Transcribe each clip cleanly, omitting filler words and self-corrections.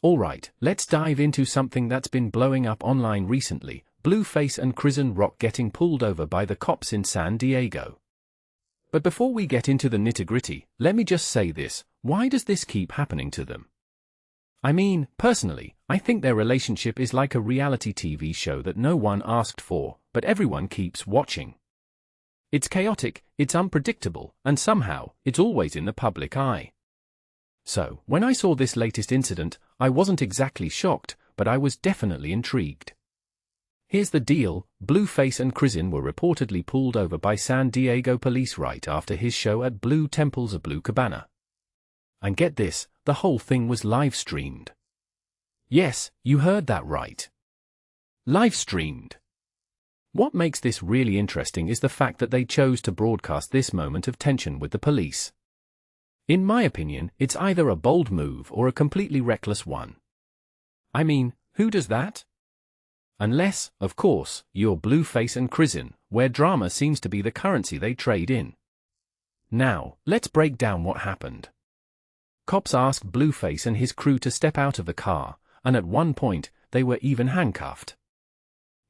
Alright, let's dive into something that's been blowing up online recently, Blueface and Chrisean Rock getting pulled over by the cops in San Diego. But before we get into the nitty-gritty, let me just say this, why does this keep happening to them? I mean, personally, I think their relationship is like a reality TV show that no one asked for, but everyone keeps watching. It's chaotic, it's unpredictable, and somehow, it's always in the public eye. So, when I saw this latest incident, I wasn't exactly shocked, but I was definitely intrigued. Here's the deal, Blueface and Chrisean were reportedly pulled over by San Diego police right after his show at Blu Temple's Blu Cabana. And get this, the whole thing was live-streamed. Yes, you heard that right. Live-streamed. What makes this really interesting is the fact that they chose to broadcast this moment of tension with the police. In my opinion, it's either a bold move or a completely reckless one. I mean, who does that? Unless, of course, you're Blueface and Chrisean, where drama seems to be the currency they trade in. Now, let's break down what happened. Cops asked Blueface and his crew to step out of the car, and at one point, they were even handcuffed.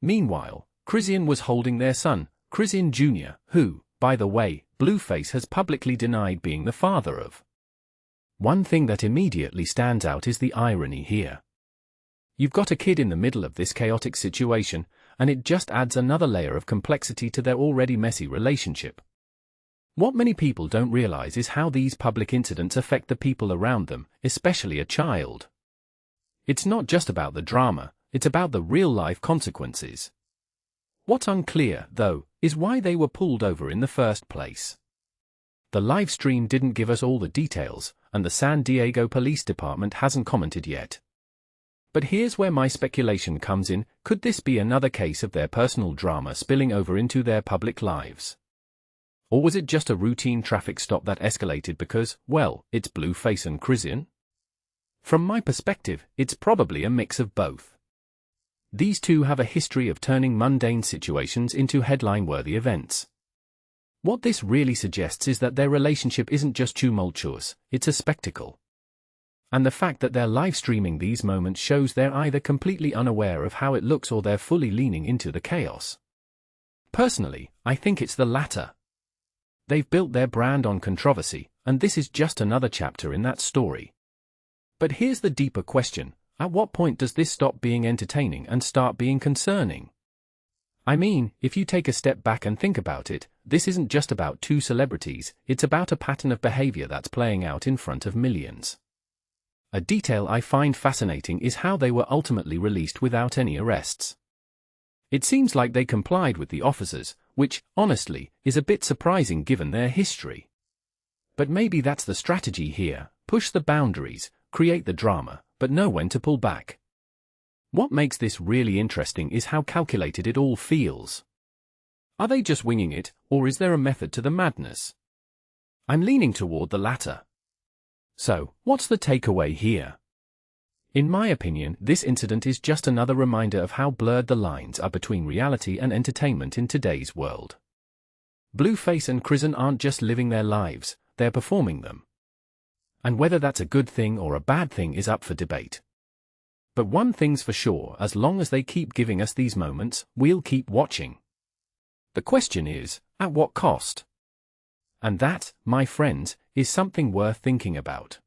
Meanwhile, Chrisean was holding their son, Chrisean Jr., who, by the way, Blueface has publicly denied being the father of. One thing that immediately stands out is the irony here. You've got a kid in the middle of this chaotic situation, and it just adds another layer of complexity to their already messy relationship. What many people don't realize is how these public incidents affect the people around them, especially a child. It's not just about the drama, it's about the real-life consequences. What's unclear, though, is why they were pulled over in the first place. The live stream didn't give us all the details, and the San Diego Police Department hasn't commented yet. But here's where my speculation comes in, could this be another case of their personal drama spilling over into their public lives? Or was it just a routine traffic stop that escalated because, well, it's Blueface and Chrisean? From my perspective, it's probably a mix of both. These two have a history of turning mundane situations into headline-worthy events. What this really suggests is that their relationship isn't just tumultuous, it's a spectacle. And the fact that they're live-streaming these moments shows they're either completely unaware of how it looks or they're fully leaning into the chaos. Personally, I think it's the latter. They've built their brand on controversy, and this is just another chapter in that story. But here's the deeper question. At what point does this stop being entertaining and start being concerning? I mean, if you take a step back and think about it, this isn't just about two celebrities, it's about a pattern of behavior that's playing out in front of millions. A detail I find fascinating is how they were ultimately released without any arrests. It seems like they complied with the officers, which, honestly, is a bit surprising given their history. But maybe that's the strategy here, push the boundaries, create the drama, but know when to pull back. What makes this really interesting is how calculated it all feels. Are they just winging it, or is there a method to the madness? I'm leaning toward the latter. So, what's the takeaway here? In my opinion, this incident is just another reminder of how blurred the lines are between reality and entertainment in today's world. Blueface and Chrisean aren't just living their lives, they're performing them. And whether that's a good thing or a bad thing is up for debate. But one thing's for sure, as long as they keep giving us these moments, we'll keep watching. The question is, at what cost? And that, my friends, is something worth thinking about.